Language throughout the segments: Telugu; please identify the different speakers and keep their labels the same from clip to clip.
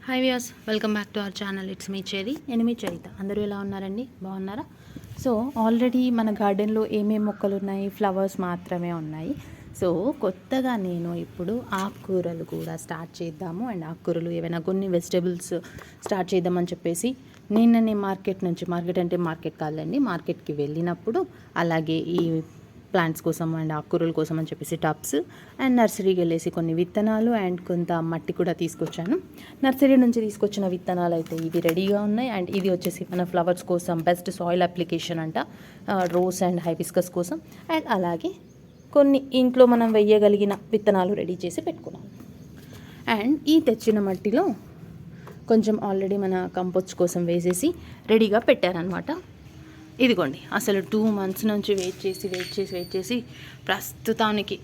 Speaker 1: Hi viewers, welcome back to our channel. It's me cherry. నేను మీ చరిత. అందరూ ఎలా ఉన్నారండి? బాగున్నారా? సో ఆల్రెడీ మన గార్డెన్లో ఏమేమి మొక్కలు ఉన్నాయి? ఫ్లవర్స్ మాత్రమే ఉన్నాయి. సో కొత్తగా నేను ఇప్పుడు ఆకుకూరలు కూడా స్టార్ట్ చేద్దాము, అండ్ ఆకుకూరలు ఏవైనా కొన్ని వెజిటేబుల్స్ స్టార్ట్ చేద్దామని చెప్పేసి నిన్ననే మార్కెట్ అంటే మార్కెట్ కాదండి, మార్కెట్కి వెళ్ళినప్పుడు అలాగే ఈ ప్లాంట్స్ కోసం అండ్ ఆకుకూరల కోసం అని చెప్పేసి టబ్స్ అండ్ నర్సరీకి వెళ్ళేసి కొన్ని విత్తనాలు అండ్ కొంత మట్టి కూడా తీసుకొచ్చాను. నర్సరీ నుంచి తీసుకొచ్చిన విత్తనాలు అయితే ఇవి రెడీగా ఉన్నాయి. అండ్ ఇది వచ్చేసి మన ఫ్లవర్స్ కోసం బెస్ట్ సాయిల్ అప్లికేషన్ అంట, రోజ్ అండ్ హైబిస్కస్ కోసం. అండ్ అలాగే కొన్ని ఇంట్లో మనం వేయగలిగిన విత్తనాలు రెడీ చేసి పెట్టుకున్నాను. అండ్ ఈ తెచ్చిన మట్టిలో కొంచెం ఆల్రెడీ మన కంపోస్ట్ కోసం వేసేసి రెడీగా పెట్టారనమాట. ఇదిగోండి, అసలు 2 months నుంచి వెయిట్ చేసి ప్రస్తుతానికి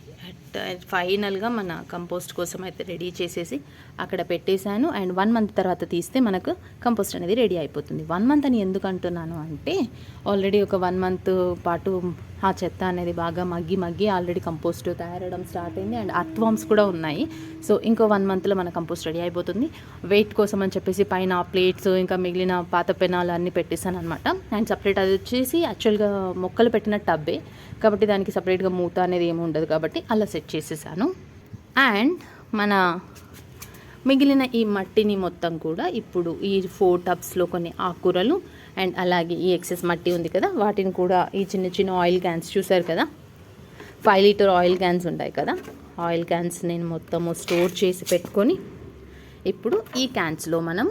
Speaker 1: ఫైనల్గా మన కంపోస్ట్ కోసం అయితే రెడీ చేసేసి అక్కడ పెట్టేశాను. అండ్ 1 month తర్వాత తీస్తే మనకు కంపోస్ట్ అనేది రెడీ అయిపోతుంది. 1 month అని ఎందుకు అంటున్నాను అంటే, ఆల్రెడీ ఒక 1 month పాటు ఆ చెత్త అనేది బాగా మగ్గి ఆల్రెడీ కంపోస్ట్ తయారవడం స్టార్ట్ అయింది. అండ్ అర్త్వామ్స్ కూడా ఉన్నాయి. సో ఇంకో 1 monthలో మన కంపోస్ట్ రెడీ అయిపోతుంది. వెయిట్ కోసం అని చెప్పేసి పైన ప్లేట్స్ ఇంకా మిగిలిన పాత పెనాలు అన్నీ పెట్టేశాను అనమాట. అండ్ సపరేట్ అది వచ్చేసి యాక్చువల్గా మొక్కలు పెట్టిన టబ్బే కాబట్టి దానికి సపరేట్గా మూత అనేది ఏమి ఉండదు కాబట్టి అలా సెట్ చేసేసాను. అండ్ మన మిగిలిన ఈ మట్టిని మొత్తం కూడా ఇప్పుడు ఈ 4 tubsలో కొన్ని ఆకుకూరలు అండ్ అలాగే ఈ ఎక్సెస్ మట్టి ఉంది కదా, వాటిని కూడా ఈ చిన్న ఆయిల్ క్యాన్స్ చూసారు కదా, 5 liter ఆయిల్ క్యాన్స్ ఉంటాయి కదా, ఆయిల్ క్యాన్స్ నేను మొత్తము స్టోర్ చేసి పెట్టుకొని ఇప్పుడు ఈ క్యాన్స్లో మనం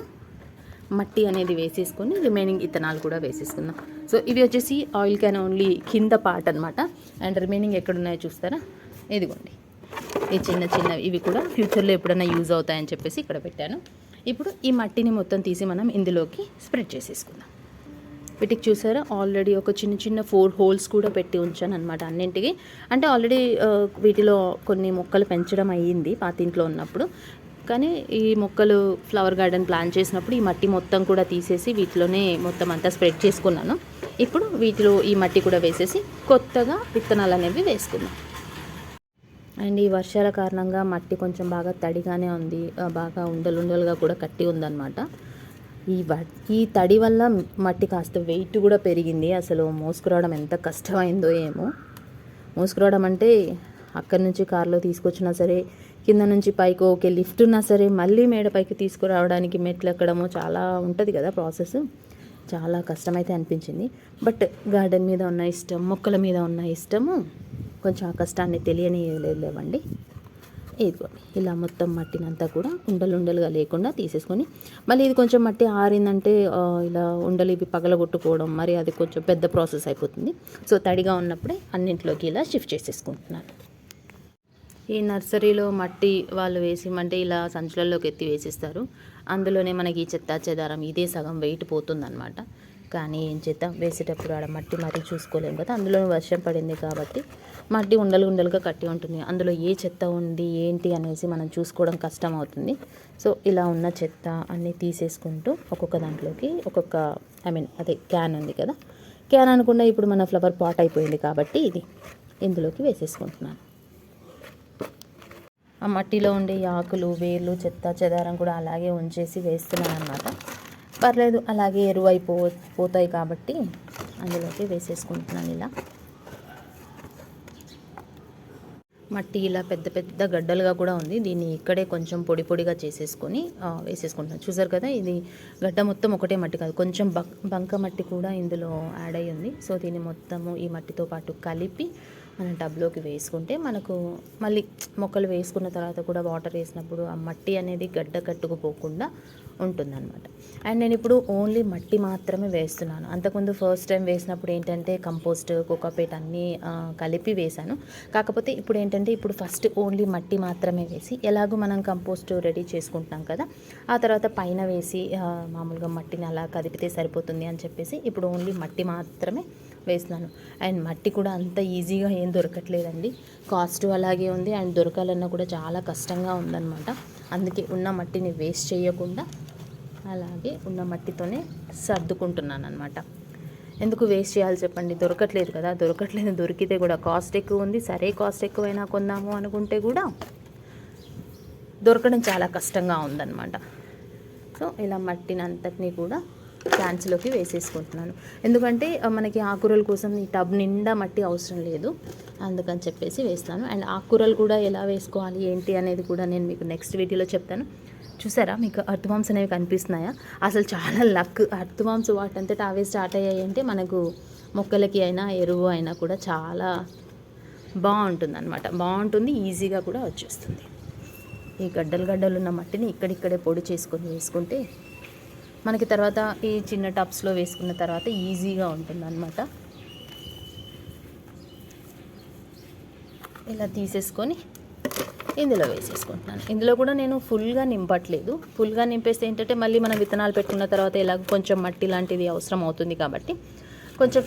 Speaker 1: మట్టి అనేది వేసేసుకొని రిమైనింగ్ ఇత్తనాలు కూడా వేసేసుకుందాం. సో ఇవి వచ్చేసి ఆయిల్ క్యాన్ ఓన్లీ కింద పార్ట్ అనమాట. అండ్ రిమైనింగ్ ఎక్కడున్నాయో చూస్తారా, ఇదిగోండి ఈ చిన్నవి ఇవి కూడా ఫ్యూచర్లో ఎప్పుడైనా యూజ్ అవుతాయని చెప్పేసి ఇక్కడ పెట్టాను. ఇప్పుడు ఈ మట్టిని మొత్తం తీసి మనం ఇందులోకి స్ప్రెడ్ చేసేసుకుందాం. వీటికి చూసారా ఆల్రెడీ ఒక చిన్న 4 holes కూడా పెట్టి ఉంచాను అనమాట అన్నింటికి. అంటే ఆల్రెడీ వీటిలో కొన్ని మొక్కలు పెంచడం అయ్యింది పాతింట్లో ఉన్నప్పుడు, కానీ ఈ మొక్కలు ఫ్లవర్ గార్డెన్ ప్లాన్ చేసినప్పుడు ఈ మట్టి మొత్తం కూడా తీసేసి వీటిలోనే మొత్తం అంతా స్ప్రెడ్ చేసుకున్నాను. ఇప్పుడు వీటిలో ఈ మట్టి కూడా వేసేసి కొత్తగా విత్తనాలు అనేవి వేసుకుందాం. అండ్ ఈ వర్షాల కారణంగా మట్టి కొంచెం బాగా తడిగానే ఉంది, బాగా ఉండలుగా కూడా కట్టి ఉందన్నమాట. ఈ తడి వల్ల మట్టి కాస్త వెయిట్ కూడా పెరిగింది. అసలు మోసుకురావడం ఎంత కష్టమైందో ఏమో. మోసుకురావడం అంటే అక్కడి నుంచి కారులో తీసుకొచ్చినా సరే, కింద నుంచి పైకి ఓకే లిఫ్ట్ ఉన్నా సరే, మళ్ళీ మేడ పైకి తీసుకురావడానికి మెట్లు ఎక్కడము చాలా ఉంటుంది కదా ప్రాసెస్. చాలా కష్టమైతే అనిపించింది. బట్ గార్డెన్ మీద ఉన్న ఇష్టం, మొక్కల మీద ఉన్న ఇష్టము కొంచెం ఆ కష్టాన్ని తెలియనివ్వలేవండి. ఇదిగోండి ఇలా మొత్తం మట్టినంతా కూడా ఉండలుగా లేకుండా తీసేసుకొని, మళ్ళీ ఇది కొంచెం మట్టి ఆరిందంటే ఇలా ఉండలు ఇవి పగలగొట్టుకోవడం మరి అది కొంచెం పెద్ద ప్రాసెస్ అయిపోతుంది. సో తడిగా ఉన్నప్పుడే అన్నింటిలోకి ఇలా షిఫ్ట్ చేసేసుకుంటున్నాను. ఈ నర్సరీలో మట్టి వాళ్ళు వేసిమంటే ఇలా సంచులలోకి ఎత్తి వేసిస్తారు. అందులోనే మనకి ఈ చెత్త చెదారం ఇదే సగం వెయిట్ పోతుందన్నమాట. కానీ ఏం చేద్దాం, వేసేటప్పుడు ఆడ మట్టి మరీ చూసుకోలేము కదా. అందులో వర్షం పడింది కాబట్టి మట్టి ఉండలుగా కట్టి ఉంటుంది. అందులో ఏ చెత్త ఉంది ఏంటి అనేసి మనం చూసుకోవడం కష్టం అవుతుంది. సో ఇలా ఉన్న చెత్త అన్నీ తీసేసుకుంటూ ఒక్కొక్క దాంట్లోకి అదే క్యాన్ ఉంది కదా, క్యాన్ అనకుండా ఇప్పుడు మన ఫ్లవర్ పాట్ అయిపోయింది కాబట్టి ఇది ఇందులోకి వేసేసుకుంటున్నాను. ఆ మట్టిలో ఉండే ఆకులు వేర్లు చెత్త చెదారం కూడా అలాగే ఉంచేసి వేస్తున్నాను అన్నమాట. పర్లేదు, అలాగే ఎరువు పోతాయి కాబట్టి అందులోకి వేసేసుకుంటున్నాను. ఇలా మట్టి ఇలా పెద్ద గడ్డలుగా కూడా ఉంది. దీన్ని ఇక్కడే కొంచెం పొడిగా చేసేసుకొని వేసేసుకుంటున్నాను. చూసారు కదా, ఇది గడ్డ మొత్తం ఒకటే మట్టి కాదు, కొంచెం బంక మట్టి కూడా ఇందులో యాడ్ అయ్యి ఉంది. సో దీన్ని మొత్తము ఈ మట్టితో పాటు కలిపి మన టబ్లోకి వేసుకుంటే మనకు మళ్ళీ మొక్కలు వేసుకున్న తర్వాత కూడా వాటర్ వేసినప్పుడు ఆ మట్టి అనేది గడ్డ కట్టుకుపోకుండా ఉంటుందన్నమాట. అండ్ నేను ఇప్పుడు ఓన్లీ మట్టి మాత్రమే వేస్తున్నాను. అంతకుముందు ఫస్ట్ టైం వేసినప్పుడు ఏంటంటే కంపోస్ట్ కోకోపీట్ అన్నీ కలిపి వేశాను. కాకపోతే ఇప్పుడు ఏంటంటే ఇప్పుడు ఫస్ట్ ఓన్లీ మట్టి మాత్రమే వేసి, ఎలాగో మనం కంపోస్ట్ రెడీ చేసుకుంటున్నాం కదా, ఆ తర్వాత పైన వేసి మామూలుగా మట్టిని అలా కదిపితే సరిపోతుంది అని చెప్పేసి ఇప్పుడు ఓన్లీ మట్టి మాత్రమే వేస్తున్నాను. అండ్ మట్టి కూడా అంత ఈజీగా ఏం దొరకట్లేదండి, కాస్ట్ అలాగే ఉంది. అండ్ దొరకాలన్నా కూడా చాలా కష్టంగా ఉందన్నమాట. అందుకే ఉన్న మట్టిని వేస్ట్ చేయకుండా అలాగే ఉన్న మట్టితోనే సర్దుకుంటున్నాను అనమాట. ఎందుకు వేస్ట్ చేయాలి చెప్పండి, దొరకట్లేదు కదా. దొరికితే కూడా కాస్ట్ ఎక్కువ ఉంది. సరే కాస్ట్ ఎక్కువైనా కొందాము అనుకుంటే కూడా దొరకడం చాలా కష్టంగా ఉందన్నమాట. సో ఇలా మట్టిని అంతటినీ కూడా క్యాన్స్లోకి వేసేసుకుంటున్నాను. ఎందుకంటే మనకి ఆకుకూరల కోసం ఈ టబ్ నిండా మట్టి అవసరం లేదు, అందుకని చెప్పేసి వేస్తాను. అండ్ ఆకుకూరలు కూడా ఎలా వేసుకోవాలి ఏంటి అనేది కూడా నేను మీకు నెక్స్ట్ వీడియోలో చెప్తాను. చూసారా మీకు అర్త్ వామ్స్ అనేవి కనిపిస్తున్నాయా? అసలు చాలా లక్, అర్త్ వామ్స్ వాటంతటా అవే స్టార్ట్ అయ్యాయి అంటే మనకు మొక్కలకి అయినా ఎరువు అయినా కూడా చాలా బాగుంటుంది, ఈజీగా కూడా వచ్చేస్తుంది. ఈ గడ్డలు ఉన్న మట్టిని ఇక్కడిక్కడే పొడి చేసుకొని వేసుకుంటే మనకి తర్వాత ఈ చిన్న టబ్స్లో వేసుకున్న తర్వాత ఈజీగా ఉంటుందన్నమాట. ఇలా తీసేసుకొని ఇందులో వేసేసుకుంటున్నాను. ఇందులో కూడా నేను ఫుల్గా నింపట్లేదు. ఫుల్గా నింపేస్తే ఏంటంటే మళ్ళీ మనం విత్తనాలు పెట్టుకున్న తర్వాత ఇలాగ కొంచెం మట్టి లాంటిది అవసరం అవుతుంది కాబట్టి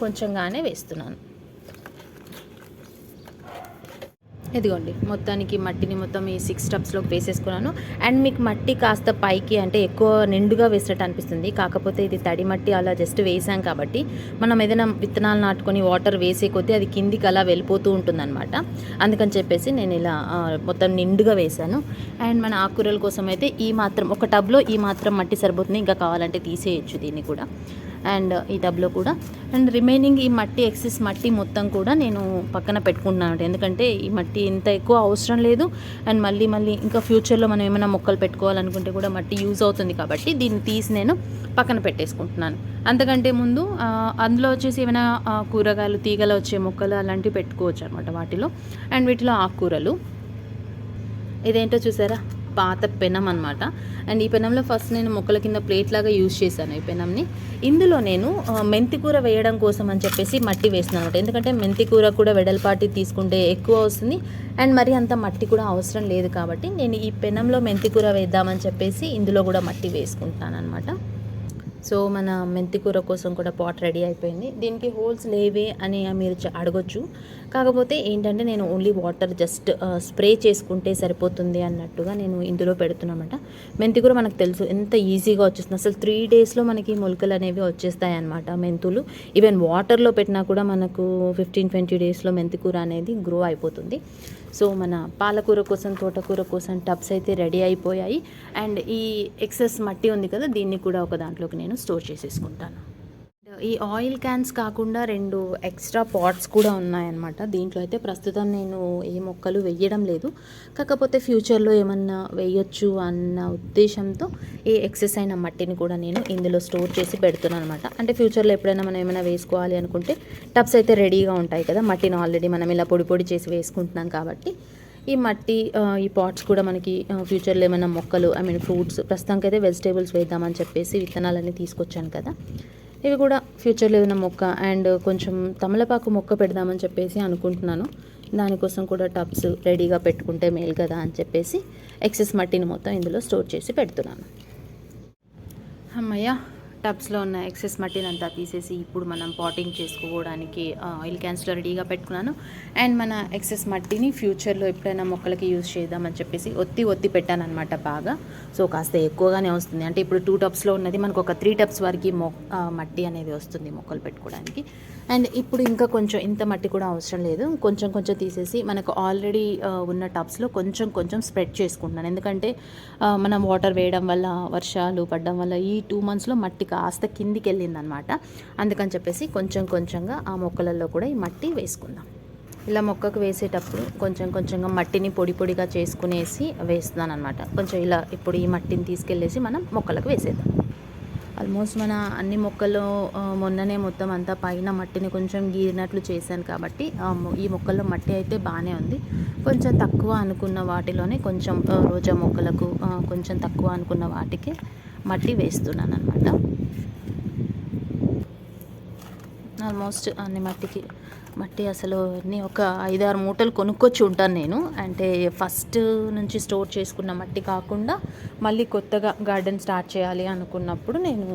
Speaker 1: కొంచెంగానే వేస్తున్నాను. ఇదిగోండి మొత్తానికి మట్టిని మొత్తం ఈ 6 టబ్స్లోకి వేసేసుకున్నాను. అండ్ మీకు మట్టి కాస్త పైకి అంటే ఎక్కువ నిండుగా వేసినట్టు అనిపిస్తుంది, కాకపోతే ఇది తడి మట్టి అలా జస్ట్ వేసాం కాబట్టి మనం ఏదైనా విత్తనాలు నాటుకొని వాటర్ వేసే కొద్దీ అది కిందికి అలా వెళ్ళిపోతూ ఉంటుందన్నమాట. అందుకని చెప్పేసి నేను ఇలా మొత్తం నిండుగా వేసాను. అండ్ మన ఆకుకూరల కోసం అయితే ఈ మాత్రం ఒక టబ్లో ఈ మాత్రం మట్టి సరిపోతుంది, ఇంకా కావాలంటే తీసేయచ్చు దీన్ని కూడా. అండ్ ఈ టబ్లో కూడా అండ్ రిమైనింగ్ ఈ మట్టి ఎక్సెస్ మట్టి మొత్తం కూడా నేను పక్కన పెట్టుకుంటున్నాను. ఎందుకంటే ఈ మట్టి ఇంత ఎక్కువ అవసరం లేదు, అండ్ మళ్ళీ ఇంకా ఫ్యూచర్లో మనం ఏమైనా మొక్కలు పెట్టుకోవాలనుకుంటే కూడా మట్టి యూజ్ అవుతుంది కాబట్టి దీన్ని తీసి నేను పక్కన పెట్టేసుకుంటున్నాను. అంతకంటే ముందు అందులో వచ్చేసి ఏమైనా కూరగాయలు తీగలు వచ్చే మొక్కలు అలాంటివి పెట్టుకోవచ్చు అనమాట వాటిలో. అండ్ వీటిలో ఆకుకూరలు ఇదేంటో చూసారా, పాత పెనం అనమాట. అండ్ ఈ పెనంలో ఫస్ట్ నేను మొక్కల కింద ప్లేట్ లాగా యూజ్ చేశాను ఈ పెనంని. ఇందులో నేను మెంతికూర వేయడం కోసం అని చెప్పేసి మట్టి వేస్తున్నాను అనమాట. ఎందుకంటే మెంతికూర కూడా వెడల్పాటి తీసుకుంటే ఎక్కువ వస్తుంది, అండ్ మరి అంత మట్టి కూడా అవసరం లేదు కాబట్టి నేను ఈ పెనంలో మెంతికూర వేద్దామని చెప్పేసి ఇందులో కూడా మట్టి వేసుకుంటాను అనమాట. సో మన మెంతికూర కోసం కూడా పాట్ రెడీ అయిపోయింది. దీనికి హోల్స్ లేవే అని మీరు అడగొచ్చు, కాకపోతే ఏంటంటే నేను ఓన్లీ వాటర్ జస్ట్ స్ప్రే చేసుకుంటే సరిపోతుంది అన్నట్టుగా నేను ఇందులో పెడుతున్నానమాట. మెంతికూర మనకు తెలుసు ఎంత ఈజీగా వచ్చేస్తుంది, అసలు 3 డేస్లో మనకి మొలకలు అనేవి వచ్చేస్తాయి అన్నమాట. మెంతులు ఈవెన్ వాటర్లో పెట్టినా కూడా మనకు 15-20 డేస్లో మెంతికూర అనేది గ్రో అయిపోతుంది. సో మన పాలకూర కోసం తోటకూర కోసం టబ్స్ అయితే రెడీ అయిపోయాయి. అండ్ ఈ ఎక్సెస్ మట్టి ఉంది కదా, దీన్ని కూడా ఒక దాంట్లోకి నేను స్టోర్ చేసేసుకుంటాను. ఈ ఆయిల్ క్యాన్స్ కాకుండా 2 ఎక్స్ట్రా పాట్స్ కూడా ఉన్నాయన్నమాట. దీంట్లో అయితే ప్రస్తుతం నేను ఏ మొక్కలు వేయడం లేదు, కాకపోతే ఫ్యూచర్లో ఏమన్నా వేయొచ్చు అన్న ఉద్దేశంతో ఈ ఎక్సెస్ అయిన మట్టిని కూడా నేను ఇందులో స్టోర్ చేసి పెడుతున్నాను అనమాట. అంటే ఫ్యూచర్లో ఎప్పుడైనా మనం ఏమైనా వేసుకోవాలి అనుకుంటే టబ్స్ అయితే రెడీగా ఉంటాయి కదా, మట్టిని ఆల్రెడీ మనం ఇలా పొడి చేసి వేసుకుంటున్నాం కాబట్టి ఈ మట్టి ఈ పాట్స్ కూడా మనకి ఫ్యూచర్లో ఏమైనా మొక్కలు ఫ్రూట్స్, ప్రస్తుతానికి అయితే వెజిటేబుల్స్ వేద్దామని చెప్పేసి విత్తనాలన్నీ తీసుకొచ్చాను కదా, ఇవి కూడా ఫ్యూచర్లో ఏదైనా మొక్క అండ్ కొంచెం తమలపాకు మొక్క పెడదామని చెప్పేసి అనుకుంటున్నాను. దానికోసం కూడా టబ్స్ రెడీగా పెట్టుకుంటే మేలు కదా అని చెప్పేసి ఎక్సెస్ మట్టిని మొత్తం ఇందులో స్టోర్ చేసి పెడుతున్నాను. అమ్మయ్య, టబ్స్లో ఉన్న ఎక్సెస్ మట్టిని అంతా తీసేసి ఇప్పుడు మనం పాటింగ్ చేసుకోవడానికి ఆయిల్ క్యాన్స్లో రెడీగా పెట్టుకున్నాను. అండ్ మన ఎక్సెస్ మట్టిని ఫ్యూచర్లో ఎప్పుడైనా మొక్కలకి యూజ్ చేద్దామని చెప్పేసి ఒత్తి పెట్టాను అనమాట బాగా. సో కాస్త ఎక్కువగానే వస్తుంది, అంటే ఇప్పుడు 2 టబ్స్లో ఉన్నది మనకు ఒక 3 టబ్స్ వరకు మట్టి అనేది వస్తుంది మొక్కలు పెట్టుకోవడానికి. అండ్ ఇప్పుడు ఇంకా కొంచెం ఇంత మట్టి కూడా అవసరం లేదు, కొంచెం తీసేసి మనకు ఆల్రెడీ ఉన్న టబ్స్లో కొంచెం స్ప్రెడ్ చేసుకుంటున్నాను. ఎందుకంటే మనం వాటర్ వేయడం వల్ల, వర్షాలు పడడం వల్ల ఈ 2 మంత్స్లో మట్టి కాస్త కిందికి వెళ్ళిందనమాట. అందుకని చెప్పేసి కొంచెంగా ఆ మొక్కలలో కూడా ఈ మట్టి వేసుకుందాం. ఇలా మొక్కకు వేసేటప్పుడు కొంచెంగా మట్టిని పొడిగా చేసుకునేసి వేస్తున్నాను అనమాట. కొంచెం ఇలా ఇప్పుడు ఈ మట్టిని తీసుకెళ్ళేసి మనం మొక్కలకు వేసేద్దాం. ఆల్మోస్ట్ మన అన్ని మొక్కల్లో మొన్ననే మొత్తం అంతా పైన మట్టిని కొంచెం గీరినట్లు చేశాను కాబట్టి ఈ మొక్కల్లో మట్టి అయితే బాగానే ఉంది. కొంచెం తక్కువ అనుకున్న వాటిలోనే కొంచెం రోజా మొక్కలకు కొంచెం తక్కువ అనుకున్న వాటికి మట్టి వేస్తున్నాను అనమాట. ఆల్మోస్ట్ అన్ని మట్టి అసలు అన్నీ ఒక 5-6 మూటలు కొనుక్కొచ్చి ఉంటాను నేను. అంటే ఫస్ట్ నుంచి స్టోర్ చేసుకున్న మట్టి కాకుండా మళ్ళీ కొత్తగా గార్డెన్ స్టార్ట్ చేయాలి అనుకున్నప్పుడు నేను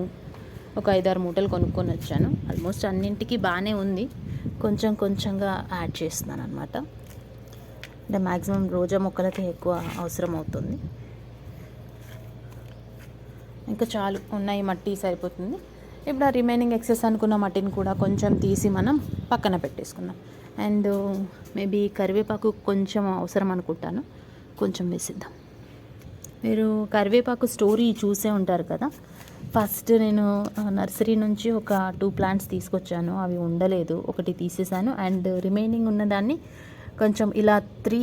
Speaker 1: ఒక 5-6 మూటలు కొనుక్కొని వచ్చాను. ఆల్మోస్ట్ అన్నింటికి బాగానే ఉంది, కొంచెంగా యాడ్ చేస్తున్నాను అనమాట. అంటే మ్యాక్సిమం రోజా మొక్కలకి ఎక్కువ అవసరం అవుతుంది. ఇంకా చాలు ఉన్నాయి, మట్టి సరిపోతుంది. ఇప్పుడు ఆ రిమైనింగ్ ఎక్సెస్ అనుకున్న మట్టిని కూడా కొంచెం తీసి మనం పక్కన పెట్టేసుకుందాం. అండ్ మేబీ కరివేపాకు కొంచెం అవసరం అనుకుంటాను, కొంచెం వేసిద్దాం. మీరు కరివేపాకు స్టోరీ చూసే ఉంటారు కదా. ఫస్ట్ నేను నర్సరీ నుంచి ఒక 2 ప్లాంట్స్ తీసుకొచ్చాను. అవి ఉండలేదు, ఒకటి తీసేసాను. అండ్ రిమైనింగ్ ఉన్నదాన్ని కొంచెం ఇలా 3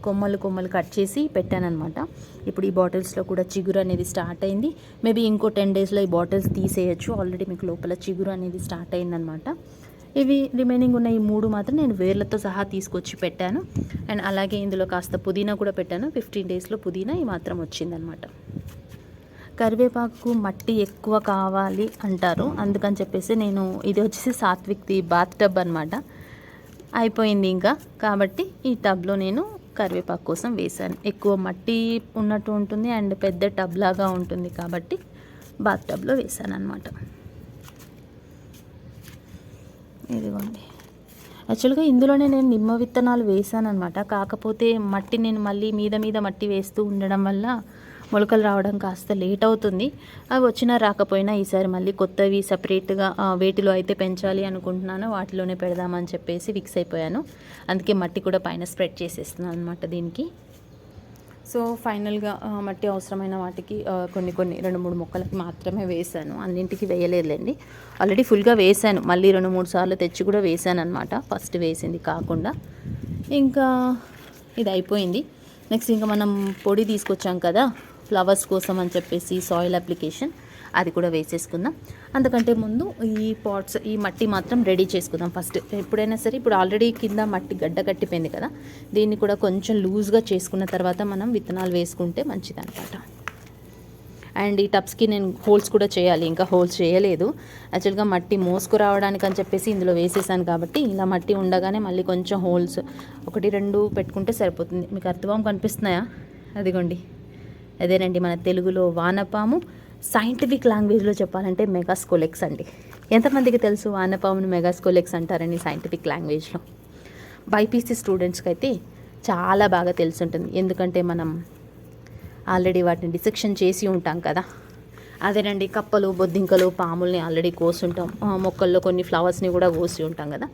Speaker 1: కొమ్మలు కట్ చేసి పెట్టానమాట. ఇప్పుడు ఈ బాటిల్స్లో కూడా చిగురు అనేది స్టార్ట్ అయింది. మేబీ ఇంకో 10 డేస్లో ఈ బాటిల్స్ తీసేయచ్చు. ఆల్రెడీ మీకు లోపల చిగురు అనేది స్టార్ట్ అయిందనమాట. ఇవి రిమైనింగ్ ఉన్న ఈ 3 మాత్రం నేను వేర్లతో సహా తీసుకొచ్చి పెట్టాను. అండ్ అలాగే ఇందులో కాస్త పుదీనా కూడా పెట్టాను. 15 డేస్లో పుదీనా ఈ మాత్రం వచ్చిందనమాట. కరివేపాకు మట్టి ఎక్కువ కావాలి అంటారు, అందుకని చెప్పేసి నేను ఇది వచ్చేసి సాత్విక్ది బాత్ టబ్ అనమాట. అయిపోయింది ఇంకా, కాబట్టి ఈ టబ్లో నేను కరివేపాకు కోసం వేశాను. ఎక్కువ మట్టి ఉన్నట్టు ఉంటుంది అండ్ పెద్ద టబ్ లాగా ఉంటుంది కాబట్టి బాత్ టబ్లో వేశాను అనమాట. ఇదిగోండి, యాక్చువల్గా ఇందులోనే నేను నిమ్మ విత్తనాలు వేసాను అనమాట. కాకపోతే మట్టి నేను మళ్ళీ మీద మట్టి వేస్తూ ఉండడం వల్ల మొలకలు రావడం కాస్త లేట్ అవుతుంది. అవి వచ్చినా రాకపోయినా ఈసారి మళ్ళీ కొత్తవి సపరేట్గా వేటిలో అయితే పెంచాలి అనుకుంటున్నానో వాటిలోనే పెడదామని చెప్పేసి ఫిక్స్ అయిపోయాను. అందుకే మట్టి కూడా పైన స్ప్రెడ్ చేసేస్తున్నాను అనమాట దీనికి. సో ఫైనల్గా మట్టి అవసరమైన వాటికి కొన్ని 2-3 మొక్కలకి మాత్రమే వేసాను, అన్నింటికి వేయలేదులేండి. ఆల్రెడీ ఫుల్గా వేసాను, మళ్ళీ 2-3 సార్లు తెచ్చి కూడా వేసాను అనమాట, ఫస్ట్ వేసింది కాకుండా. ఇంకా ఇది అయిపోయింది. నెక్స్ట్ ఇంకా మనం పొడి తీసుకొచ్చాం కదా ఫ్లవర్స్ కోసం అని చెప్పేసి, సాయిల్ అప్లికేషన్, అది కూడా వేసేసుకుందాం. అందుకంటే ముందు ఈ పాట్స్, ఈ మట్టి మాత్రం రెడీ చేసుకుందాం ఫస్ట్. ఎప్పుడైనా సరే, ఇప్పుడు ఆల్రెడీ కింద మట్టి గడ్డ కట్టిపోయింది కదా, దీన్ని కూడా కొంచెం లూజ్గా చేసుకున్న తర్వాత మనం విత్తనాలు వేసుకుంటే మంచిది అనమాట. అండ్ ఈ టబ్స్కి నేను హోల్స్ కూడా చేయాలి, ఇంకా హోల్స్ చేయలేదు. యాక్చువల్గా మట్టి మోసుకురావడానికి అని చెప్పేసి ఇందులో వేసేసాను కాబట్టి, ఇలా మట్టి ఉండగానే మళ్ళీ కొంచెం హోల్స్ 1-2 పెట్టుకుంటే సరిపోతుంది. మీకు అర్థం కనిపిస్తున్నాయా? అదిగోండి, అదేనండి మన తెలుగులో వానపాము, సైంటిఫిక్ లాంగ్వేజ్లో చెప్పాలంటే మెగాస్కోలెక్స్ అండి. ఎంతమందికి తెలుసు వానపామును మెగాస్కోలెక్స్ అంటారని సైంటిఫిక్ లాంగ్వేజ్లో? బైపీసీ స్టూడెంట్స్కి అయితే చాలా బాగా తెలిసి ఉంటుంది, ఎందుకంటే మనం ఆల్రెడీ వాటిని డిసెక్షన్ చేసి ఉంటాం కదా. అదేనండి, కప్పలు, బొద్దింకలు, పాముల్ని ఆల్రెడీ కోసుంటాం, మొక్కల్లో కొన్ని ఫ్లవర్స్ని కూడా కోసి ఉంటాం కదా.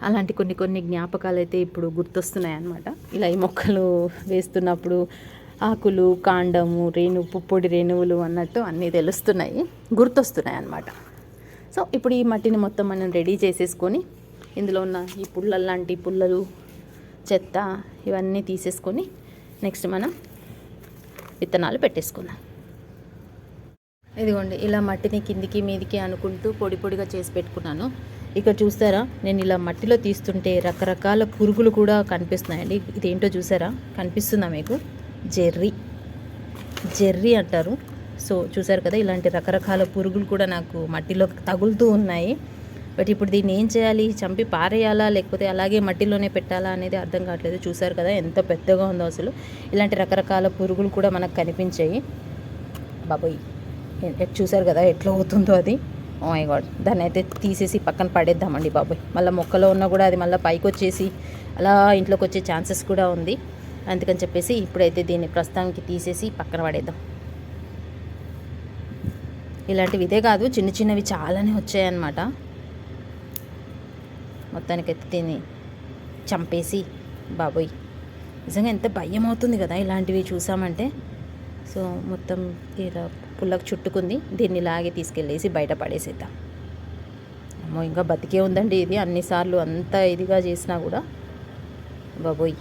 Speaker 1: అలాంటి కొన్ని జ్ఞాపకాలు అయితే ఇప్పుడు గుర్తొస్తున్నాయి అన్నమాట. ఇలా ఈ మొక్కలు వేస్తున్నప్పుడు ఆకులు, కాండము, పుప్పొడి రేణువులు అన్నట్టు అన్నీ తెలుస్తున్నాయి, గుర్తొస్తున్నాయి అన్నమాట. సో ఇప్పుడు ఈ మట్టిని మొత్తం మనం రెడీ చేసేసుకొని, ఇందులో ఉన్న ఈ పుల్లలాంటి పుల్లలు, చెత్త ఇవన్నీ తీసేసుకొని నెక్స్ట్ మనం విత్తనాలు పెట్టేసుకుందాం. ఇదిగోండి, ఇలా మట్టిని కిందికి మీదికి అనుకుంటూ పొడిగా చేసి పెట్టుకున్నాను. ఇక్కడ చూస్తారా, నేను ఇలా మట్టిలో తీస్తుంటే రకరకాల పురుగులు కూడా కనిపిస్తున్నాయండి. ఇదేంటో చూసారా, కనిపిస్తుందా మీకు? జెర్రీ అంటారు. సో చూసారు కదా, ఇలాంటి రకరకాల పురుగులు కూడా నాకు మట్టిలో తగులుతూ ఉన్నాయి. బట్ ఇప్పుడు దీన్ని ఏం చేయాలి, చంపి పారేయాలా లేకపోతే అలాగే మట్టిలోనే పెట్టాలా అనేది అర్థం కావట్లేదు. చూసారు కదా ఎంత పెద్దగా ఉందో అసలు. ఇలాంటి రకరకాల పురుగులు కూడా మనకు కనిపించాయి. బాబోయ్, చూసారు కదా ఎట్లా అవుతుందో అది. ఓ మై గాడ్, దాన్ని అయితే తీసేసి పక్కన పడేద్దామండి బాబోయ్. మళ్ళీ మొక్కలో ఉన్నా కూడా అది మళ్ళీ పైకి వచ్చేసి అలా ఇంట్లోకి వచ్చే ఛాన్సెస్ కూడా ఉంది. అందుకని చెప్పేసి ఇప్పుడైతే దీన్ని ప్రస్తుతానికి తీసేసి పక్కన పడేద్దాం. ఇలాంటివి ఇదే కాదు, చిన్నవి చాలానే వచ్చాయన్నమాట. మొత్తానికైతే దీన్ని చంపేసి, బాబోయ్ నిజంగా ఎంత భయం అవుతుంది కదా ఇలాంటివి చూసామంటే. సో మొత్తం ఇలా పుల్లకు చుట్టుకుంది, దీన్ని లాగే తీసుకెళ్ళేసి బయట పడేసేద్దాం. అమ్మో, ఇంకా బతికే ఉందండి ఇది. అన్నిసార్లు అంత ఇదిగా చేసినా కూడా బాబోయ్.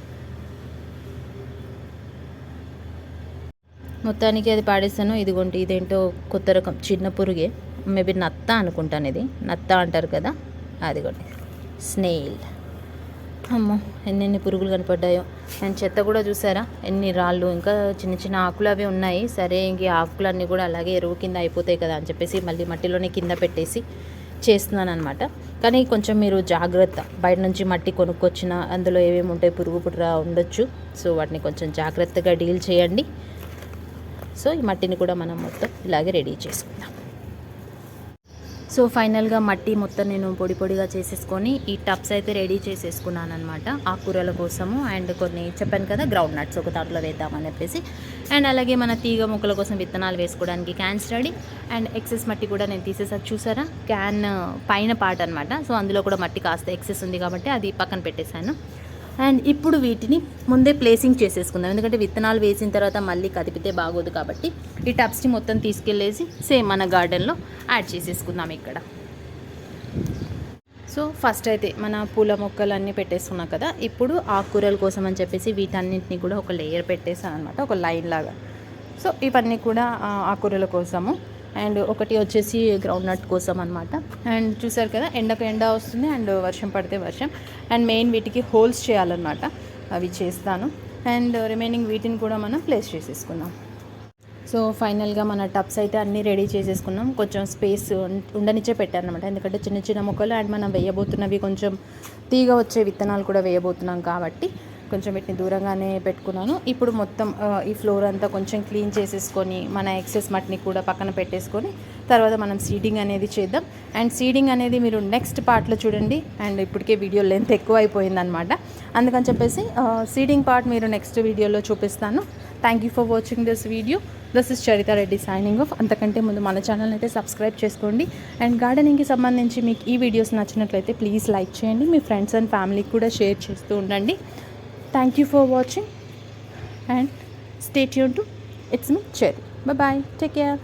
Speaker 1: మొత్తానికి అది పాడేస్తాను. ఇదిగోండి, ఇదేంటో కొత్త రకం చిన్న పురుగే, మేబీ నత్త అనుకుంటాను, ఇది నత్త అంటారు కదా, అదిగోండి స్నేల్. అమ్మో, ఎన్ని పురుగులు కనపడ్డాయో. అండ్ చెత్త కూడా చూసారా, ఎన్ని రాళ్ళు, ఇంకా చిన్న ఆకులు అవి ఉన్నాయి. సరే, ఇంక ఆకులన్నీ కూడా అలాగే ఎరువు కింద అయిపోతాయి కదా అని చెప్పేసి మళ్ళీ మట్టిలోనే కింద పెట్టేసి చేస్తున్నాను అనమాట. కానీ కొంచెం మీరు జాగ్రత్త, బయట నుంచి మట్టి కొనుక్కొచ్చిన అందులో ఏమేమి ఉంటాయి, పురుగు పుట్ర ఉండొచ్చు. సో వాటిని కొంచెం జాగ్రత్తగా డీల్ చేయండి. సో ఈ మట్టిని కూడా మనం మొత్తం ఇలాగే రెడీ చేసుకుందాం. సో ఫైనల్గా మట్టి మొత్తం నేను పొడిగా చేసేసుకొని ఈ టబ్స్ అయితే రెడీ చేసేసుకున్నాను అనమాట, ఆకుకూరల కోసము. అండ్ కొన్ని చెప్పాను కదా గ్రౌండ్ నట్స్ ఒక దాంట్లో వేద్దామని చెప్పేసి. అండ్ అలాగే మన తీగ మొక్కల కోసం విత్తనాలు వేసుకోవడానికి క్యాన్స్ రెడీ. అండ్ ఎక్సెస్ మట్టి కూడా నేను తీసేసాను, చూసారా, క్యాన్ పైన పార్ట్ అనమాట. సో అందులో కూడా మట్టి కాస్త ఎక్సెస్ ఉంది కాబట్టి అది పక్కన పెట్టేశాను. అండ్ ఇప్పుడు వీటిని ముందే ప్లేసింగ్ చేసేసుకుందాం, ఎందుకంటే విత్తనాలు వేసిన తర్వాత మళ్ళీ కదిపితే బాగోదు కాబట్టి ఈ టబ్స్ని మొత్తం తీసుకెళ్ళేసి సేమ్ మన గార్డెన్లో యాడ్ చేసేసుకుందాం ఇక్కడ. సో ఫస్ట్ అయితే మన పూల మొక్కలు అన్నీ పెట్టేసుకున్నాం కదా, ఇప్పుడు ఆకుకూరల కోసం అని చెప్పేసి వీటన్నింటినీ కూడా ఒక లేయర్ పెట్టేసాను అనమాట, ఒక లైన్ లాగా. సో ఇవన్నీ కూడా ఆకుకూరల కోసము. అండ్ ఒకటి వచ్చేసి గ్రౌండ్ నట్ కోసం అనమాట. అండ్ చూసారు కదా, ఎండకు ఎండ వస్తుంది అండ్ వర్షం పడితే వర్షం. అండ్ మెయిన్ వీటికి హోల్స్ చేయాలన్నమాట, అవి చేస్తాను. అండ్ రిమైనింగ్ వీటిని కూడా మనం ప్లేస్ చేసేసుకుందాం. సో ఫైనల్గా మన టబ్స్ అయితే అన్నీ రెడీ చేసేసుకున్నాం. కొంచెం స్పేస్ ఉండనిచ్చే పెట్టాను అనమాట, ఎందుకంటే చిన్న చిన్న మొక్కలు అండ్ మనం వేయబోతున్నవి కొంచెం తీగ వచ్చే విత్తనాలు కూడా వేయబోతున్నాం కాబట్టి కొంచెం వీటిని దూరంగానే పెట్టుకున్నాను. ఇప్పుడు మొత్తం ఈ ఫ్లోర్ అంతా కొంచెం క్లీన్ చేసేసుకొని మన ఎక్సెస్ మట్టిని కూడా పక్కన పెట్టేసుకొని తర్వాత మనం సీడింగ్ అనేది చేద్దాం. అండ్ సీడింగ్ అనేది మీరు నెక్స్ట్ పార్ట్లో చూడండి. అండ్ ఇప్పటికే వీడియో లెంత్ ఎక్కువ అయిపోయిందనమాట, అందుకని చెప్పేసి సీడింగ్ పార్ట్ మీరు నెక్స్ట్ వీడియోలో చూపిస్తాను. Thank you for watching this video. This is Charitha Reddy signing off. అంతకంటే ముందు మన ఛానల్ అయితే సబ్స్క్రైబ్ చేసుకోండి. అండ్ గార్డెనింగ్కి సంబంధించి మీకు ఈ వీడియోస్ నచ్చినట్లయితే ప్లీజ్ లైక్ చేయండి, మీ ఫ్రెండ్స్ అండ్ ఫ్యామిలీకి కూడా షేర్ చేస్తూ ఉండండి. Thank you for watching and stay tuned to It's Me Cherry. Bye bye. Take care.